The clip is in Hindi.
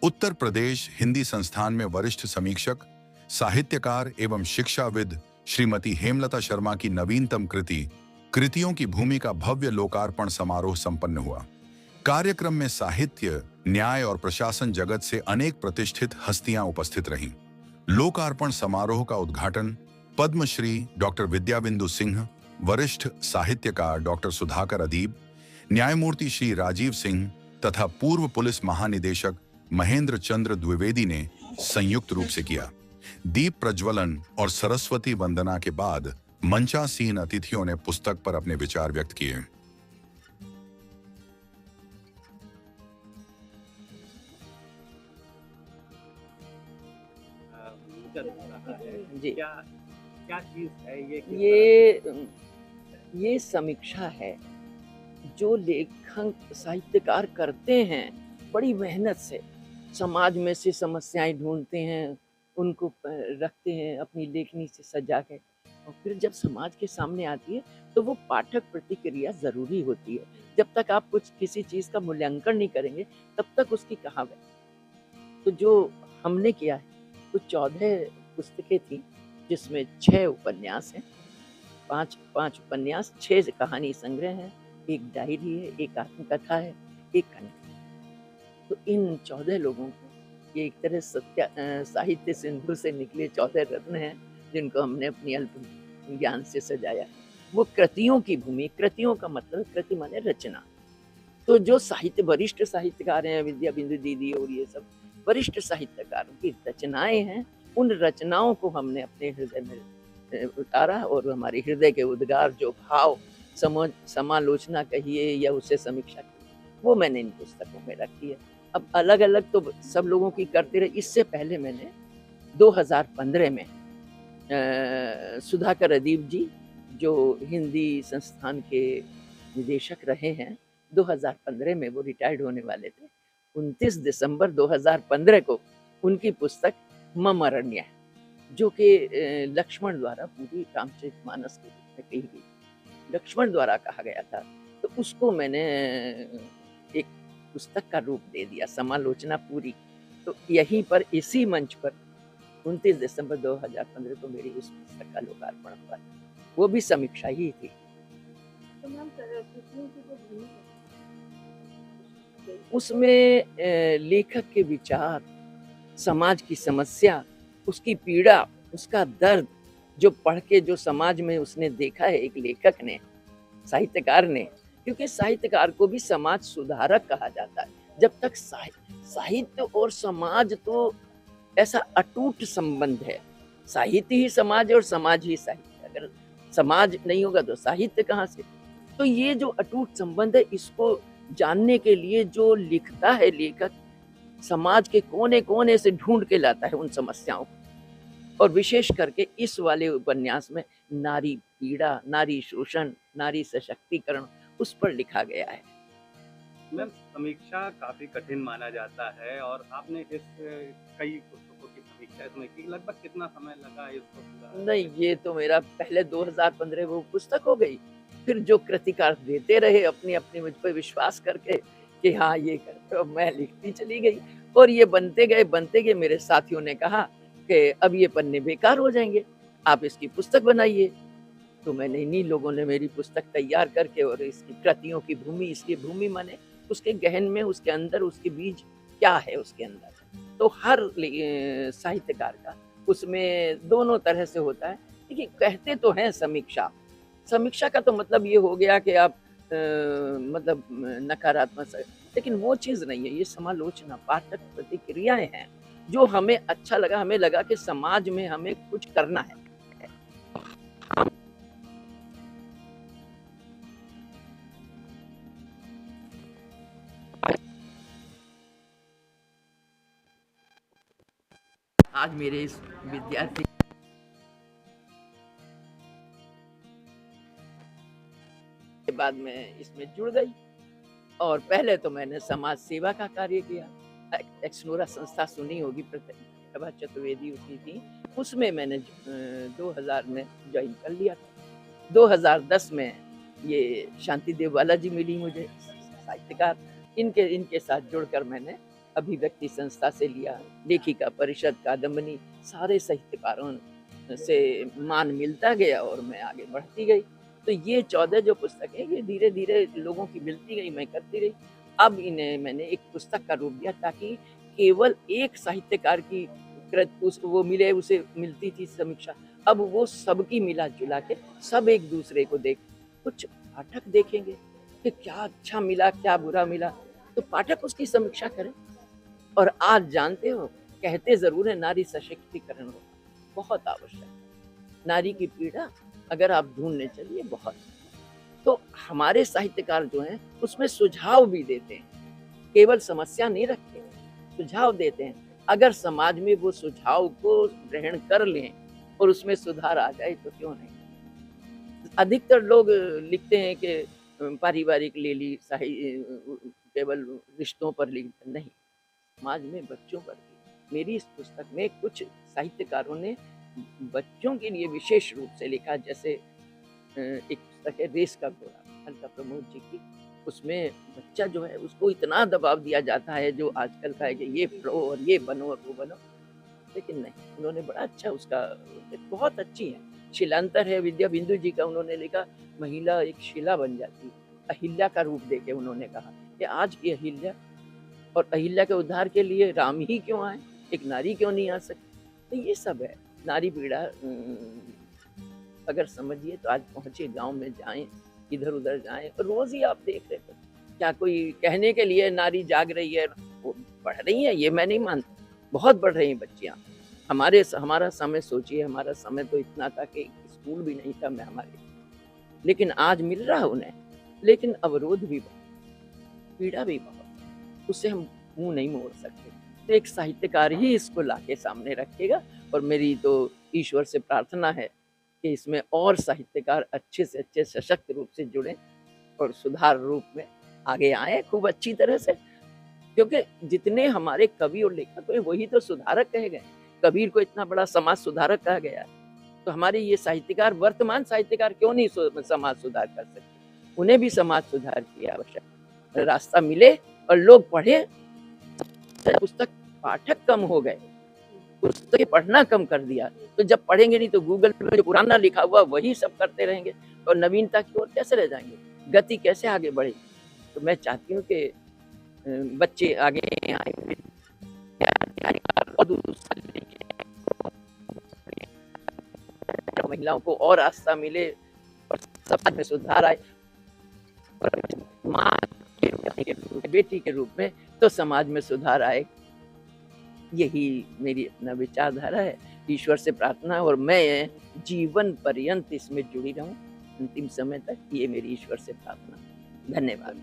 उत्तर प्रदेश हिंदी संस्थान में वरिष्ठ समीक्षक, साहित्यकार एवं शिक्षाविद श्रीमती हेमलता शर्मा की नवीनतम कृतियों की भूमि का भव्य लोकार्पण समारोह संपन्न हुआ। कार्यक्रम में साहित्य, न्याय और प्रशासन जगत से अनेक प्रतिष्ठित हस्तियां उपस्थित रहीं। लोकार्पण समारोह का उद्घाटन पद्मश्री डॉक्टर विद्याबिंदु सिंह, वरिष्ठ साहित्यकार डॉक्टर सुधाकर अदीब, न्यायमूर्ति श्री राजीव सिंह तथा पूर्व पुलिस महानिदेशक महेंद्र चंद्र द्विवेदी ने संयुक्त रूप से किया। दीप प्रज्वलन और सरस्वती वंदना के बाद मंचासीन अतिथियों ने पुस्तक पर अपने विचार व्यक्त किए। जी, क्या क्या चीज़ है ये? किस ये समीक्षा है जो लेखक साहित्यकार करते हैं बड़ी मेहनत से। समाज में से समस्याएं ढूंढते हैं, उनको रखते हैं अपनी लेखनी से सजा के, और फिर जब समाज के सामने आती है तो वो पाठक प्रतिक्रिया ज़रूरी होती है। जब तक आप कुछ किसी चीज़ का मूल्यांकन नहीं करेंगे तब तक उसकी कहाँ बने। तो जो हमने किया है, वो 14 पुस्तकें थी जिसमें 6 उपन्यास हैं, 5 उपन्यास, 6 कहानी संग्रह हैं, 1 डायरी है, 1 आत्मकथा है, 1 खंड। तो इन 14 लोगों को ये एक तरह साहित्य सिंधु से निकले 14 रत्न हैं, जिनको हमने अपनी अल्प ज्ञान से सजाया है। वो कृतियों की भूमि, कृतियों का मतलब कृति माने रचना। तो जो वरिष्ठ साहित्यकार हैं, विद्या बिंदु दीदी और ये सब वरिष्ठ साहित्यकारों की रचनाएं हैं, उन रचनाओं को हमने अपने हृदय में उतारा और हमारे हृदय के उद्गार, जो भाव, समालोचना कहिए या उसे समीक्षा कहिए, वो मैंने इन पुस्तकों में रखी है। अब अलग-अलग तो सब लोगों की करते रहे। इससे पहले मैंने 2015 में सुधाकर अदीब जी, जो हिंदी संस्थान के निदेशक रहे हैं, 2015 में वो रिटायर्ड होने वाले थे। 29 दिसंबर 2015 को उनकी पुस्तक मम अरण्य है, जो कि लक्ष्मण द्वारा पूरी रामचरितमानस के रूप में कही गई, लक्ष्मण द्वारा कहा गया था। तो उसको मैंने एक पुस्तक का रूप दे दिया, समालोचना पूरी। तो यहीं पर इसी मंच पर 29 दिसंबर 2015 को मेरी उस पुस्तक का लोकार्पण हुआ। वो भी समीक्षा ही थी। तो मैम कृतियों की जो भूमि है उसमें लेखक के विचार, समाज की समस्या, उसकी पीड़ा, उसका दर्द, जो पढ़ के जो समाज में उसने देखा है एक लेखक ने, साहित्यकार ने, क्योंकि साहित्यकार को भी समाज सुधारक कहा जाता है। जब तक साहित्य और समाज तो ऐसा अटूट संबंध है, साहित्य ही समाज है और समाज ही साहित्य। अगर समाज नहीं होगा तो साहित्य कहाँ से? तो ये जो अटूट संबंध है, इसको जानने के लिए जो लिखता है लेखक, समाज के कोने-कोने से ढूंढ के लाता है उन समस्याओं को। और विशेष करके इस वाले उपन्यास में नारी पीड़ा, नारी शोषण, नारी सशक्तिकरण, उस पर लिखा गया है। मैम, समीक्षा काफ़ी कठिन माना जाता है और आपने कई पुस्तकों की समीक्षा इसमें की। लगभग कितना समय लगा इसको पूरा? नहीं, ये तो मेरा पहले 2015 वो पुस्तक हो गई। फिर जो कृतिकार देते रहे अपनी-अपनी मुझ पे विश्वास करके कि हाँ, ये कर, तो मैं लिखती चली गई और ये बनते गए मेरे साथियों ने कहा कि अब ये पन्ने बेकार हो जाएँगे, आप इसकी पुस्तक बनाइए। तो मैंने इन्हीं लोगों ने मेरी पुस्तक तैयार करके और इसकी कृतियों की भूमि, इसकी भूमि माने उसके गहन में, उसके अंदर उसके बीज क्या है उसके अंदर। तो हर साहित्यकार का उसमें दोनों तरह से होता है। देखिए, कहते तो हैं समीक्षा, समीक्षा का तो मतलब ये हो गया कि आप मतलब नकारात्मक लेकिन वो चीज़ नहीं है। ये समालोचना, पाठक प्रतिक्रियाएँ हैं, जो हमें अच्छा लगा, हमें लगा कि समाज में हमें कुछ करना है। आज मेरे इस विद्यार्थी के बाद मैं इसमें जुड़ गई और पहले तो मैंने समाज सेवा का कार्य किया। एक्सनोरा संस्था सुनी होगी, प्रभा चतुर्वेदी उसकी थी, उसमें मैंने 2000 में ज्वाइन कर लिया था। 2010 में ये शांति देववाला जी मिली मुझे, साहित्यकार। इनके साथ जुड़कर मैंने अभिव्यक्ति संस्था से लिया, लेखिका परिषद, कादम्बनी, सारे साहित्यकारों से मान मिलता गया और मैं आगे बढ़ती गई। तो ये 14 जो पुस्तकें ये धीरे-धीरे लोगों की मिलती गई, मैं करती रही। अब इन्हें मैंने एक पुस्तक का रूप दिया ताकि केवल एक साहित्यकार की कृत उस वो मिले, उसे मिलती थी समीक्षा। अब वो सबकी मिला-जुला के सब एक दूसरे को देख कुछ पाठक देखेंगे कि क्या अच्छा मिला, क्या बुरा मिला, तो पाठक उसकी समीक्षा करें। और आज जानते हो, कहते ज़रूर है नारी सशक्तिकरण हो, बहुत आवश्यक है। नारी की पीड़ा अगर आप ढूँढने चलिए बहुत। तो हमारे साहित्यकार जो हैं उसमें सुझाव भी देते हैं, केवल समस्या नहीं रखते, सुझाव देते हैं। अगर समाज में वो सुझाव को ग्रहण कर लें और उसमें सुधार आ जाए तो क्यों नहीं। अधिकतर लोग लिखते हैं कि पारिवारिक ले ली केवल रिश्तों पर लिख नहीं, समाज में बच्चों पर भी। मेरी इस पुस्तक में कुछ साहित्यकारों ने बच्चों के लिए विशेष रूप से लिखा, जैसे एक पुस्तक है रेस का घोड़ा अलका प्रमोद जी की। उसमें बच्चा जो है उसको इतना दबाव दिया जाता है जो आजकल का है कि ये पढ़ो और ये बनो और वो बनो, लेकिन नहीं, उन्होंने बड़ा अच्छा उसका बहुत अच्छी है। शिलांतर है विद्या बिंदु जी का, उन्होंने लिखा महिला एक शिला बन जाती है। अहिल्या का रूप देके उन्होंने कहा कि आज की अहिल्या और अहिल्या के उद्धार के लिए राम ही क्यों आए, एक नारी क्यों नहीं आ सकती। तो ये सब है नारी पीड़ा। अगर समझिए तो आज पहुंचे गांव में जाएं, इधर उधर जाएं, और रोज ही आप देख रहे हो क्या कोई कहने के लिए नारी जाग रही है, वो बढ़ रही है, ये मैं नहीं मानता, बहुत बढ़ रही हैं बच्चियां। हमारा समय सोचिए, हमारा समय तो इतना था कि स्कूल भी नहीं था मैं हमारे, लेकिन आज मिल रहा है उन्हें, लेकिन अवरोध भी बहुत, पीड़ा भी बहुत, उससे हम मुंह नहीं मोड़ सकते। तो एक साहित्यकार ही इसको लाके सामने रखेगा, और मेरी तो ईश्वर से प्रार्थना है कि इसमें और साहित्यकार अच्छे से अच्छे सशक्त रूप से जुड़े और सुधार रूप में आगे आए खूब अच्छी तरह से। क्योंकि जितने हमारे कवि और लेखक हैं वही तो सुधारक कहे गए। कबीर को इतना बड़ा समाज सुधारक कहा गया है, तो हमारे ये साहित्यकार, वर्तमान साहित्यकार क्यों नहीं समाज सुधार कर सकते। उन्हें भी समाज सुधार की आवश्यकता, रास्ता मिले और लोग पढ़े। पुस्तक पाठक कम हो गए, पुस्तकें पढ़ना कम कर दिया, तो जब पढ़ेंगे नहीं तो गूगल पे जो पुराना लिखा हुआ वही सब करते रहेंगे, और नवीनता की ओर कैसे रह जाएंगे, गति कैसे आगे बढ़ेगी। तो मैं चाहती हूँ कि बच्चे आगे आए और महिलाओं को और रास्ता मिले और समाज में सुधार आए, और माँ के रूप में, बेटी के रूप में, तो समाज में सुधार आए। यही मेरी अपना विचारधारा है। ईश्वर से प्रार्थना, और मैं जीवन पर्यंत इसमें जुड़ी रहूं अंतिम समय तक, ये मेरी ईश्वर से प्रार्थना। धन्यवाद।